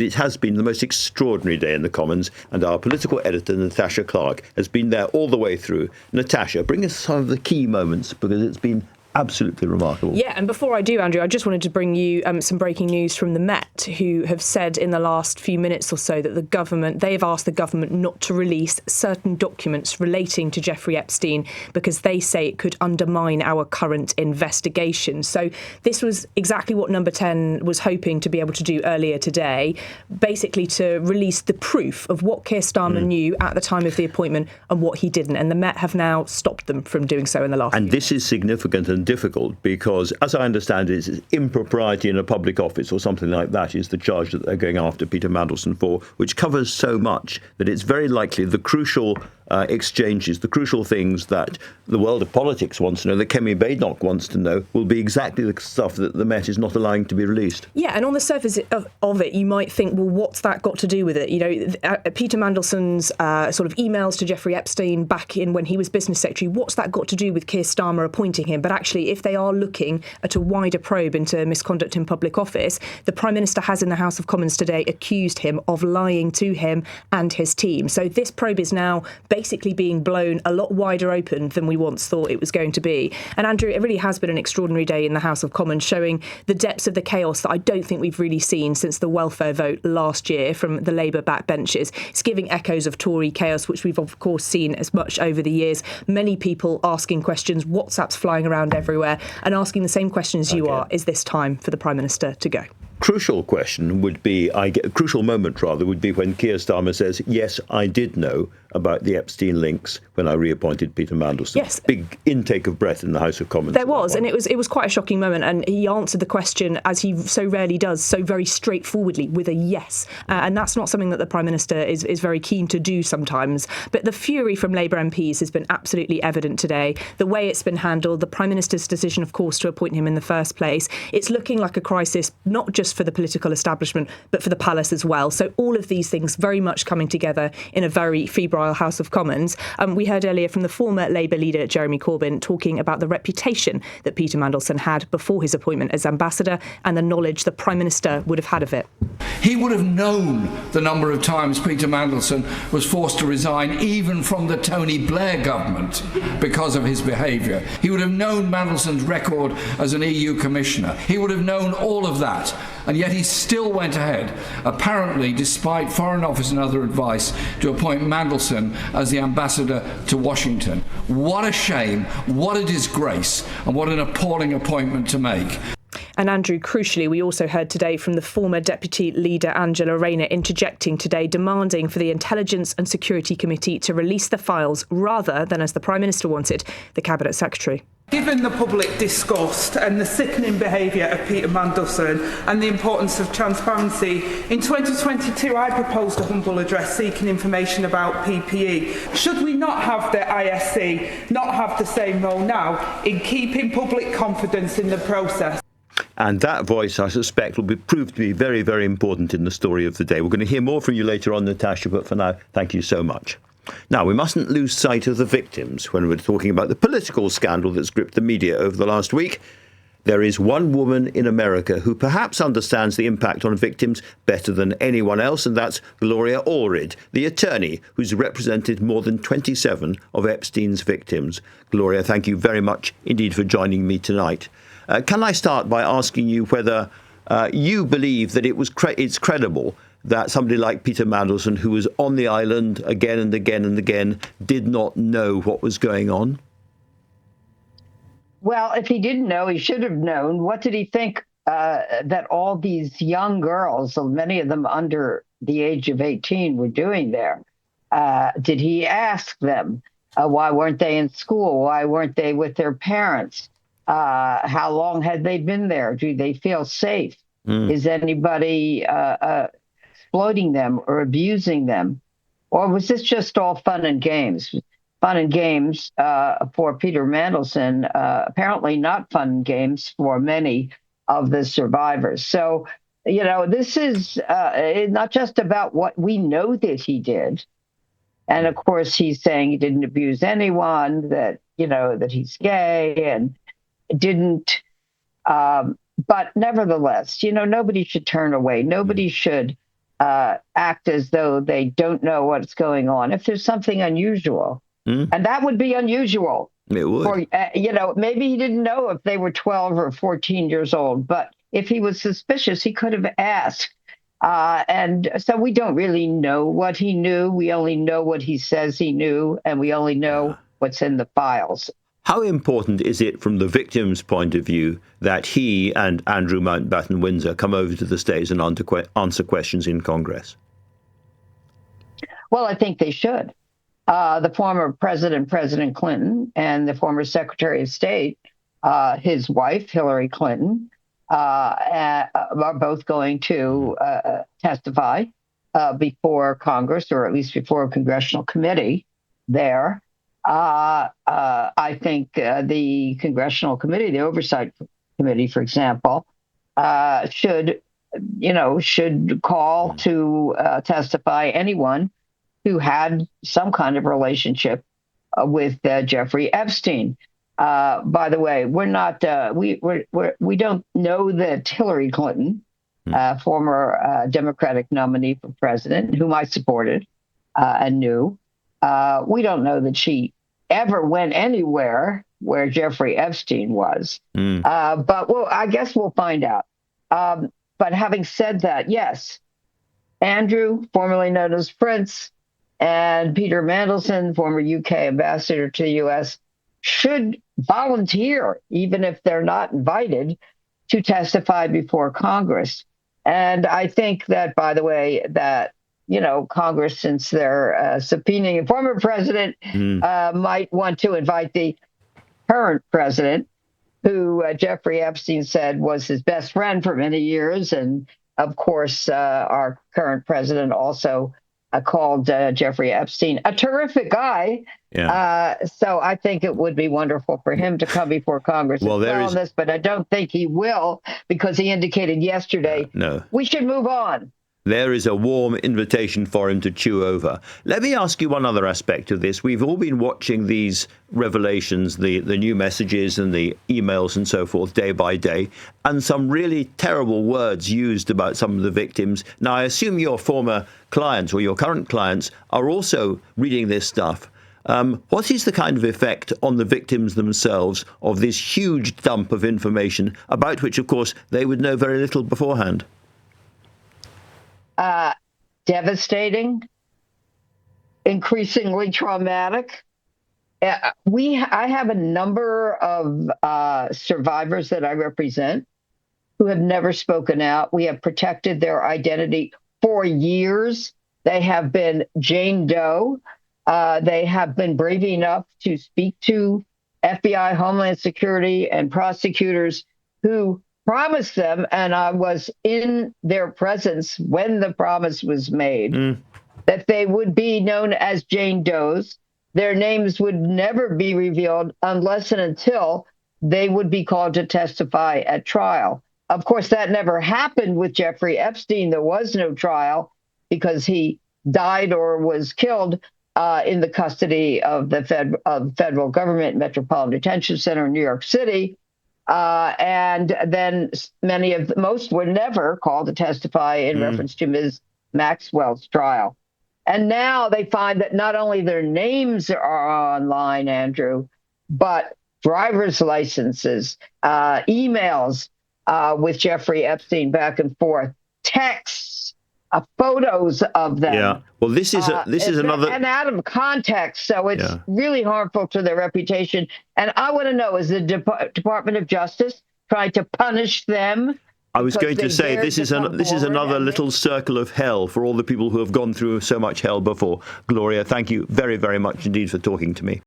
It has been the most extraordinary day in the Commons, and our political editor, Natasha Clark, has been there all the way through. Natasha, bring us some of the key moments, because it's been absolutely remarkable. Yeah, and before I do, Andrew, I just wanted to bring you some breaking news from the Met, who have said in the last few minutes or so that they have asked the government not to release certain documents relating to Jeffrey Epstein because they say it could undermine our current investigation. So this was exactly what Number 10 was hoping to be able to do earlier today, basically to release the proof of what Keir Starmer knew at the time of the appointment and what he didn't. And the Met have now stopped them from doing so in the last And this is significant and difficult because, as I understand it, it's impropriety in a public office or something like that is the charge that they're going after Peter Mandelson for, which covers so much that it's very likely the crucial exchanges, the crucial things that the world of politics wants to know, that Kemi Badenoch wants to know, will be exactly the stuff that the Met is not allowing to be released. Yeah, and on the surface of it, you might think, well, what's that got to do with it? You know, Peter Mandelson's sort of emails to Jeffrey Epstein back in when he was business secretary, what's that got to do with Keir Starmer appointing him? But actually, if they are looking at a wider probe into misconduct in public office, the Prime Minister has in the House of Commons today accused him of lying to him and his team. So this probe is now basically being blown a lot wider open than we once thought it was going to be. And Andrew, it really has been an extraordinary day in the House of Commons, showing the depths of the chaos that I don't think we've really seen since the welfare vote last year from the Labour backbenchers. It's giving echoes of Tory chaos, which we've of course seen as much over the years. Many people asking questions, WhatsApps flying around everywhere, and asking the same questions you are. Is this time for the Prime Minister to go? Crucial question would be, a crucial moment rather, would be when Keir Starmer says, yes, I did know about the Epstein links when I reappointed Peter Mandelson. Yes. Big intake of breath in the House of Commons. There was, and it was quite a shocking moment, and he answered the question, as he so rarely does, so very straightforwardly, with a yes. And that's not something that the Prime Minister is very keen to do sometimes. But the fury from Labour MPs has been absolutely evident today. The way it's been handled, the Prime Minister's decision, of course, to appoint him in the first place, it's looking like a crisis, not just for the political establishment, but for the palace as well. So all of these things very much coming together in a very febrile House of Commons. We heard earlier from the former Labour leader, Jeremy Corbyn, talking about the reputation that Peter Mandelson had before his appointment as ambassador and the knowledge the Prime Minister would have had of it. He would have known the number of times Peter Mandelson was forced to resign, even from the Tony Blair government, because of his behaviour. He would have known Mandelson's record as an EU commissioner. He would have known all of that. And yet he still went ahead, apparently despite Foreign Office and other advice, to appoint Mandelson as the ambassador to Washington. What a shame, what a disgrace, and what an appalling appointment to make. And Andrew, crucially, we also heard today from the former Deputy Leader Angela Rayner interjecting today, demanding for the Intelligence and Security Committee to release the files rather than, as the Prime Minister wanted, the Cabinet Secretary. Given the public disgust and the sickening behaviour of Peter Mandelson and the importance of transparency, in 2022 I proposed a humble address seeking information about PPE. Should we not have the ISC not have the same role now in keeping public confidence in the process? And that voice, I suspect, will prove to be very, very important in the story of the day. We're going to hear more from you later on, Natasha, but for now, thank you so much. Now, we mustn't lose sight of the victims when we're talking about the political scandal that's gripped the media over the last week. There is one woman in America who perhaps understands the impact on victims better than anyone else, and that's Gloria Allred, the attorney who's represented more than 27 of Epstein's victims. Gloria, thank you very much indeed for joining me tonight. Can I start by asking you whether you believe that it's credible that somebody like Peter Mandelson, who was on the island again and again and again, did not know what was going on? Well, if he didn't know, he should have known. What did he think that all these young girls, so many of them under the age of 18, were doing there? Did he ask them why weren't they in school? Why weren't they with their parents? How long had they been there? Do they feel safe? Is anybody exploiting them or abusing them? Or was this just all fun and games? Fun and games for Peter Mandelson, apparently not fun and games for many of the survivors. So, you know, this is not just about what we know that he did. And of course, he's saying he didn't abuse anyone, that, you know, that he's gay and didn't. But nevertheless, you know, nobody should turn away. Nobody should act as though they don't know what's going on if there's something unusual. And that would be unusual. It would. For, maybe he didn't know if they were 12 or 14 years old, but if he was suspicious, he could have asked. And so we don't really know what he knew. We only know what he says he knew, and we only know what's in the files. How important is it from the victim's point of view that he and Andrew Mountbatten Windsor come over to the States and answer questions in Congress? Well, I think they should. The former President Clinton, and the former Secretary of State, his wife, Hillary Clinton, are both going to testify before Congress, or at least before a congressional committee there. I think the congressional committee, the oversight committee, for example, should call to testify anyone who had some kind of relationship with Jeffrey Epstein. By the way, we're not we don't know that Hillary Clinton, former Democratic nominee for president, whom I supported and knew, we don't know that she ever went anywhere where Jeffrey Epstein was. But I guess we'll find out. But having said that, yes, Andrew, formerly known as Prince, and Peter Mandelson, former UK ambassador to the US, should volunteer, even if they're not invited, to testify before Congress. And I think that, by the way, that Congress, since they're subpoenaing a former president, might want to invite the current president, who Jeffrey Epstein said was his best friend for many years. And of course, our current president also called Jeffrey Epstein a terrific guy. So I think it would be wonderful for him to come before Congress and on this, but I don't think he will, because he indicated yesterday, we should move on. There is a warm invitation for him to chew over. Let me ask you one other aspect of this. We've all been watching these revelations, the new messages and the emails and so forth, day by day, and some really terrible words used about some of the victims. Now, I assume your former clients or your current clients are also reading this stuff. What is the kind of effect on the victims themselves of this huge dump of information, about which, of course, they would know very little beforehand? Devastating, increasingly traumatic. I have a number of survivors that I represent who have never spoken out. We have protected their identity for years. They have been Jane Doe. They have been brave enough to speak to FBI, Homeland Security, and prosecutors who promised them, and I was in their presence when the promise was made, that they would be known as Jane Does. Their names would never be revealed unless and until they would be called to testify at trial. Of course, that never happened with Jeffrey Epstein. There was no trial because he died or was killed in the custody of the federal government, Metropolitan Detention Center in New York City. And then most were never called to testify in reference to Ms. Maxwell's trial. And now they find that not only their names are online, Andrew, but driver's licenses, emails with Jeffrey Epstein back and forth, texts, photos of them. Yeah. Well, this is another, and out of context, so it's really harmful to their reputation. And I want to know: is the Department of Justice trying to punish them? I was going to say this is another little circle of hell for all the people who have gone through so much hell before. Gloria, thank you very, very much indeed for talking to me.